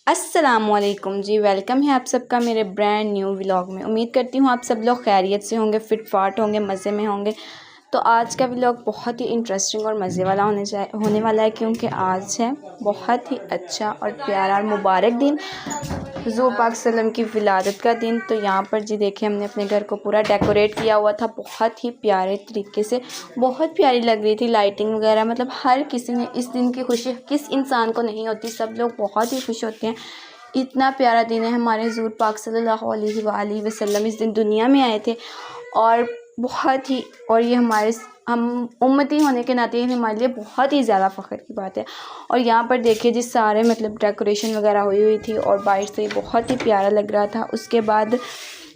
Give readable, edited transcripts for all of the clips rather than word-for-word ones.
अस्सलामुअलैकुम जी, वेलकम है आप सबका मेरे ब्रांड न्यू व्लॉग में। उम्मीद करती हूँ आप सब लोग खैरियत से होंगे, फिट फाट होंगे, मज़े में होंगे। तो आज का व्लॉग बहुत ही इंटरेस्टिंग और मज़े वाला होने वाला है, क्योंकि आज है बहुत ही अच्छा और प्यारा और मुबारक दिन, हुज़ूर पाक सल्लम की विलादत का दिन। तो यहाँ पर जी देखिए, हमने अपने घर को पूरा डेकोरेट किया हुआ था बहुत ही प्यारे तरीके से। बहुत प्यारी लग रही थी लाइटिंग वगैरह, मतलब हर किसी ने इस दिन की खुशी किस इंसान को नहीं होती, सब लोग बहुत ही खुश होते हैं। इतना प्यारा दिन है, हमारे हुज़ूर पाक सल्लल्लाहु अलैहि वसल्लम इस दिन दुनिया में आए थे और बहुत ही, और ये हम उम्मती होने के नाते हमारे लिए बहुत ही ज़्यादा फ़ख्र की बात है। और यहाँ पर देखिए जी, सारे मतलब डेकोरेशन वगैरह हुई थी और बाहर से बहुत ही प्यारा लग रहा था। उसके बाद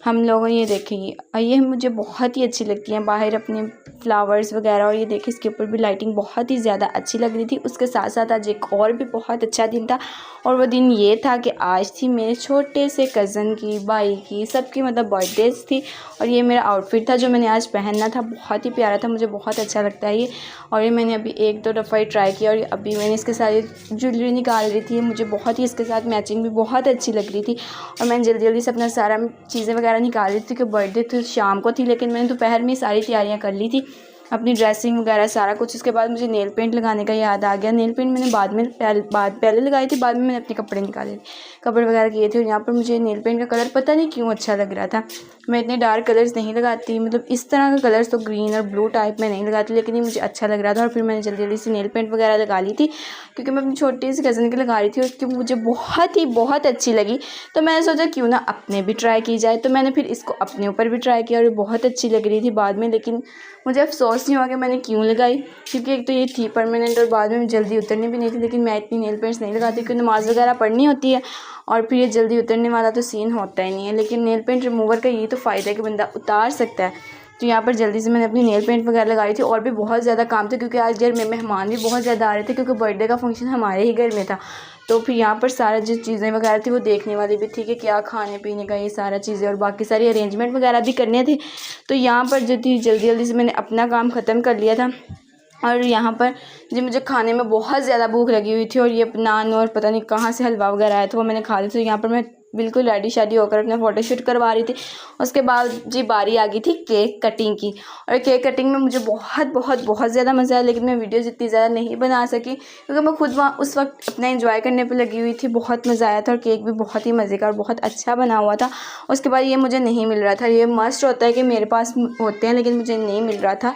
हम लोगों ये देखेंगे, ये मुझे बहुत ही अच्छी लगती हैं बाहर अपने फ्लावर्स वगैरह। और ये देखिए, इसके ऊपर भी लाइटिंग बहुत ही ज़्यादा अच्छी लग रही थी। उसके साथ साथ आज एक और भी बहुत अच्छा दिन था, और वो दिन ये था कि आज थी मेरे छोटे से कज़न की, भाई की, सबकी मतलब बर्थडेज थी। और ये मेरा आउटफिट था जो मैंने आज पहनना था, बहुत ही प्यारा था, मुझे बहुत अच्छा लगता है ये। और ये मैंने अभी एक दो दफ़ा ही ट्राई किया, और अभी मैंने इसके साथ ज्वेलरी निकाल रही थी, मुझे बहुत ही इसके साथ मैचिंग भी बहुत अच्छी लग रही थी। और मैंने जल्दी जल्दी से अपना सारा चीज़ें वगैरह निकाल रही थी, कि बर्थडे तो शाम को थी, लेकिन मैंने दोपहर में सारी तैयारियां कर ली थी, अपनी ड्रेसिंग वगैरह सारा कुछ। उसके बाद मुझे नेल पेंट लगाने का याद आ गया। नेल पेंट मैंने पहले लगाई थी, बाद में मैंने अपने कपड़े निकाले थे, कपड़े वगैरह किए थे। और यहाँ पर मुझे नेल पेंट का कलर पता नहीं क्यों अच्छा लग रहा था। मैं इतने डार्क कलर्स नहीं लगाती, मतलब इस तरह का कलर्स तो ग्रीन और ब्लू टाइप में नहीं लगाती, लेकिन ये मुझे अच्छा लग रहा था। और फिर मैंने जल्दी जल्दी से नेल पेंट वगैरह लगा ली थी, क्योंकि मैं अपनी छोटी सी कज़न की लगा रही थी, उसकी मुझे बहुत अच्छी लगी। तो मैंने सोचा क्यों ना अपने भी ट्राई की जाए। तो मैंने फिर इसको अपने ऊपर भी ट्राई किया, और ये बहुत अच्छी लग रही थी बाद में। लेकिन मुझे अफसोस नहीं हुआ कि मैंने क्यों लगाई, क्योंकि एक तो ये थी परमानेंट, और बाद में जल्दी उतरनी भी नहीं थी। लेकिन मैं इतनी नेल पेंट्स नहीं लगाती, क्योंकि नमाज़ वगैरह पढ़नी होती है, और फिर ये जल्दी उतरने वाला तो सीन होता ही नहीं है। लेकिन नेल पेंट रिमूवर का ये तो फ़ायदा है कि बंदा उतार सकता है। तो यहाँ पर जल्दी से मैंने अपनी नेल पेंट वगैरह लगाई थी, और भी बहुत ज़्यादा काम था, क्योंकि आज घर में मेहमान भी बहुत ज़्यादा आ रहे थे, क्योंकि बर्थडे का फंक्शन हमारे ही घर में था। तो फिर यहाँ पर सारा जो चीज़ें वगैरह थी वो देखने वाली भी थी, कि क्या खाने पीने का ये सारा चीज़ें, और बाकी सारी अरेंजमेंट वगैरह भी करने थे। तो यहाँ पर जो थी जल्दी जल्दी से मैंने अपना काम ख़त्म कर लिया था। और यहाँ पर जी मुझे खाने में बहुत ज़्यादा भूख लगी हुई थी, और ये नान और पता नहीं कहाँ से हलवा वगैरह आया था, वो मैंने खा लिया। तो यहाँ पर मैं बिल्कुल रेडी शादी होकर अपना फ़ोटोशूट करवा रही थी। उसके बाद जी बारी आ गई थी केक कटिंग की, और केक कटिंग में मुझे बहुत ज़्यादा मज़ा आया। लेकिन मैं वीडियोज़ इतनी ज़्यादा नहीं बना सकी, क्योंकि मैं खुद वहाँ उस वक्त अपना एंजॉय करने पे लगी हुई थी। बहुत मज़ा आया था, और केक भी बहुत ही मज़े का और बहुत अच्छा बना हुआ था। उसके बाद ये मुझे नहीं मिल रहा था, ये मस्ट होता है कि मेरे पास होते हैं, लेकिन मुझे नहीं मिल रहा था।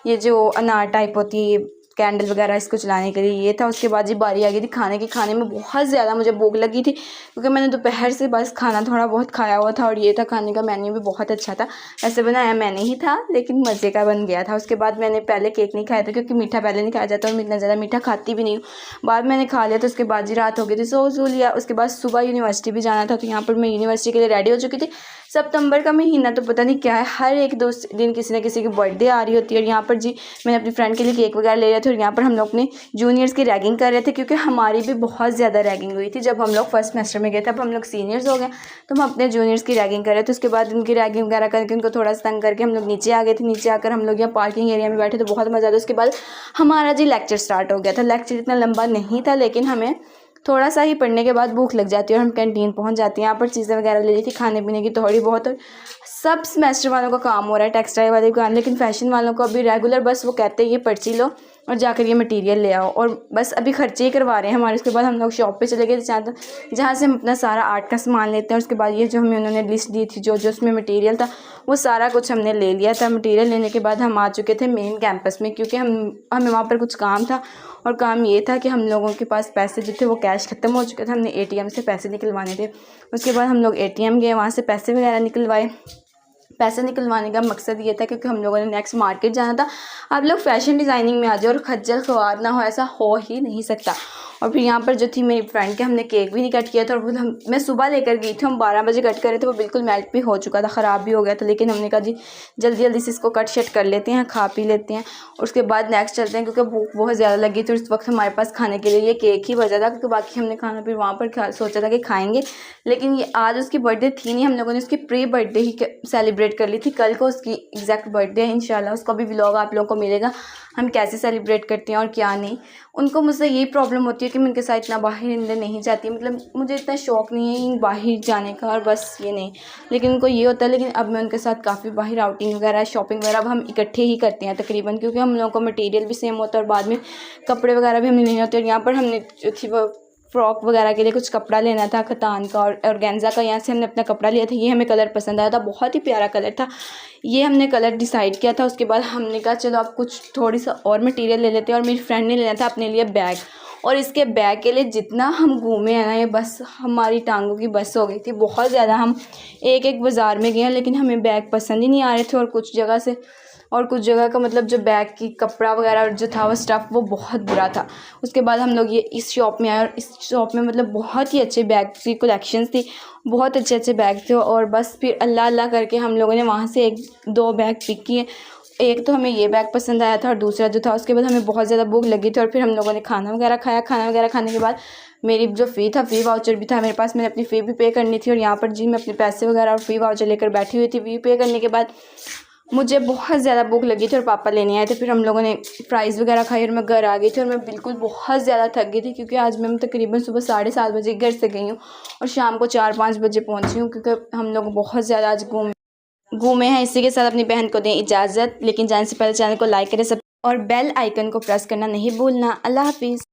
ये जो अनार टाइप होती है कैंडल वगैरह इसको चलाने के लिए, ये था। उसके बाद जी बारी आ गई थी खाने की। खाने में बहुत ज़्यादा मुझे भूख लगी थी, क्योंकि मैंने दोपहर से बस खाना थोड़ा बहुत खाया हुआ था, और ये था खाने का मेन्यू भी बहुत अच्छा था। ऐसे बनाया मैंने ही था, लेकिन मज़े का बन गया था। उसके बाद मैंने पहले केक नहीं खाया था, क्योंकि मीठा पहले नहीं खाया जाता, और मैं इतना ज़्यादा मीठा खाती भी नहीं हूँ। बाद मैंने खा लिया, तो उसके बाद जी रात हो गई थी, सो लिया। उसके बाद सुबह यूनिवर्सिटी भी जाना था, तो यहाँ पर मैं यूनिवर्सिटी के लिए रेडी हो चुकी थी। सितंबर का महीना तो पता नहीं क्या है, हर एक दो दिन किसी न किसी की बर्थडे आ रही होती है। और यहाँ पर जी मैंने अपनी फ्रेंड के लिए केक वगैरह ले रहे थे, और यहाँ पर हम लोग अपने जूनियर्स की रैगिंग कर रहे थे, क्योंकि हमारी भी बहुत ज़्यादा रैगिंग हुई थी जब हम लोग फर्स्ट सेमेस्टर में गए थे। अब हम लोग सीनियर्स हो गए, तो हम अपने जूनियर्स की रैगिंग कर रहे थे। उसके बाद उनकी रैगिंग वगैरह करके उनको थोड़ा सा तंग करके हम लोग नीचे आ गए थे। नीचे आकर हम लोग यहाँ पार्किंग एरिया में बैठे, तो बहुत मज़ा आता। उसके बाद हमारा जी लेक्चर स्टार्ट हो गया था। लेक्चर इतना लंबा नहीं था, लेकिन हमें थोड़ा सा ही पढ़ने के बाद भूख लग जाती है, और हम कैंटीन पहुंच जाते हैं। यहाँ पर चीज़ें वगैरह ले ली थी खाने पीने की थोड़ी बहुत। और सब सेमेस्टर वालों का काम हो रहा है, टेक्सटाइल वाले का काम, लेकिन फैशन वालों को अभी रेगुलर बस वो कहते हैं ये पर्ची लो और जाकर ये मटेरियल ले आओ, और बस अभी खर्चे ही करवा रहे हैं हमारे। उसके बाद हम लोग शॉप पे चले गए थे, जहाँ से हम अपना सारा आर्ट का सामान लेते हैं। उसके बाद ये जो हमें उन्होंने लिस्ट दी थी, जो जो उसमें मटेरियल था, वो सारा कुछ हमने ले लिया था। मटेरियल लेने के बाद हम आ चुके थे मेन कैंपस में, क्योंकि हमें वहाँ पर कुछ काम था। और काम ये था कि हम लोगों के पास पैसे जो थे वो कैश ख़त्म हो चुके थे, हमने एटीएम से पैसे निकलवाने थे। उसके बाद हम लोग एटीएम गए, वहाँ से पैसे वगैरह निकलवाए। पैसे निकलवाने का मकसद ये था, क्योंकि हम लोगों ने नेक्स्ट मार्केट जाना था। आप लोग फैशन डिज़ाइनिंग में आ जाओ, और खज्जल ख्वार ना हो, ऐसा हो ही नहीं सकता। और फिर यहाँ पर जो थी मेरी फ्रेंड के, हमने केक भी नहीं कट किया था, और मैं सुबह लेकर गई थी, हम 12 बजे कट कर रहे थे, वो बिल्कुल मेल्ट भी हो चुका था, ख़राब भी हो गया था। लेकिन हमने कहा जी जल्दी जल्दी से इसको कट शट कर लेते हैं, खा पी लेते हैं, और उसके बाद नेक्स्ट चलते हैं, क्योंकि भूख बहुत ज़्यादा लगी थी। उस वक्त हमारे पास खाने के लिए ये केक ही बचा था, क्योंकि बाकी हमने खाना फिर वहाँ पर सोचा था कि खाएँगे। लेकिन ये आज उसकी बर्थडे थी नहीं, हम लोगों ने उसकी प्री बर्थडे ही सेलिब्रेट कर ली थी। कल को उसकी एग्जैक्ट बर्थडे है, इंशाल्लाह उसका भी व्लॉग आप लोगों को मिलेगा, हम कैसे सेलिब्रेट करते हैं और क्या नहीं। उनको मुझसे यही प्रॉब्लम होती है लेकिन मैं उनके साथ इतना बाहर अंदर नहीं जाती, मतलब मुझे इतना शौक़ नहीं है बाहर जाने का, और बस ये नहीं, लेकिन उनको ये होता है। लेकिन अब मैं उनके साथ काफ़ी बाहर आउटिंग वगैरह, शॉपिंग वगैरह अब हम इकट्ठे ही करते हैं तकरीबन, क्योंकि हम लोगों को मटेरियल भी सेम होता है और बाद में कपड़े वगैरह भी हमें लेने होते हैं। और यहाँ पर हमने जो थी वो फ्रॉक वगैरह के लिए कुछ कपड़ा लेना था खतान का और ऑर्गेन्जा का, यहाँ से हमने अपना कपड़ा लिया था। ये हमें कलर पसंद आया था, बहुत ही प्यारा कलर था, ये हमने कलर डिसाइड किया था। उसके बाद हमने कहा चलो अब कुछ थोड़ी सा और मटेरियल ले लेते हैं, और मेरी फ्रेंड ने लेना था अपने लिए बैग, और इसके बैग के लिए जितना हम घूमे हैं ना, ये बस हमारी टांगों की बस हो गई थी बहुत ज़्यादा। हम एक बाज़ार में गए हैं, लेकिन हमें बैग पसंद ही नहीं आ रहे थे, और कुछ जगह का मतलब जो बैग की कपड़ा वगैरह जो था वो स्टफ़ वो बहुत बुरा था। उसके बाद हम लोग ये इस शॉप में आए, और इस शॉप में मतलब बहुत ही अच्छे बैग की कलेक्शंस थी, बहुत अच्छे बैग थे। और बस फिर अल्लाह अल्लाह करके हम लोगों ने वहाँ से 1-2 बैग पिक किए। एक तो हमें ये बैग पसंद आया था, और दूसरा जो था उसके बाद हमें बहुत ज़्यादा भूख लगी थी, और फिर हम लोगों ने खाना वगैरह खाया। खाना वगैरह खाने के बाद मेरी जो फ़ी था, फ़ी वाउचर भी था मेरे पास, मैंने अपनी फ़ी भी पे करनी थी। और यहाँ पर जी मैं अपने पैसे वगैरह और फ़ी वाउचर लेकर बैठी हुई थी। फ़ी पे करने के बाद मुझे बहुत ज़्यादा भूख लगी थी और पापा लेने आए थे। फिर हम लोगों ने फ्राइज़ वगैरह खाई और मैं घर आ गई थी, और मैं बिल्कुल बहुत ज़्यादा थक गई थी, क्योंकि आज मैं तकरीबन सुबह 7:30 बजे घर से गई हूँ और शाम को 4-5 बजे पहुँची हूँ, क्योंकि हम लोग बहुत ज़्यादा आज घूमे हैं। इसी के साथ अपनी बहन को दें इजाज़त, लेकिन जाने से पहले चैनल को लाइक करें, सब और बेल आइकन को प्रेस करना नहीं भूलना। अल्लाह हाफिज़।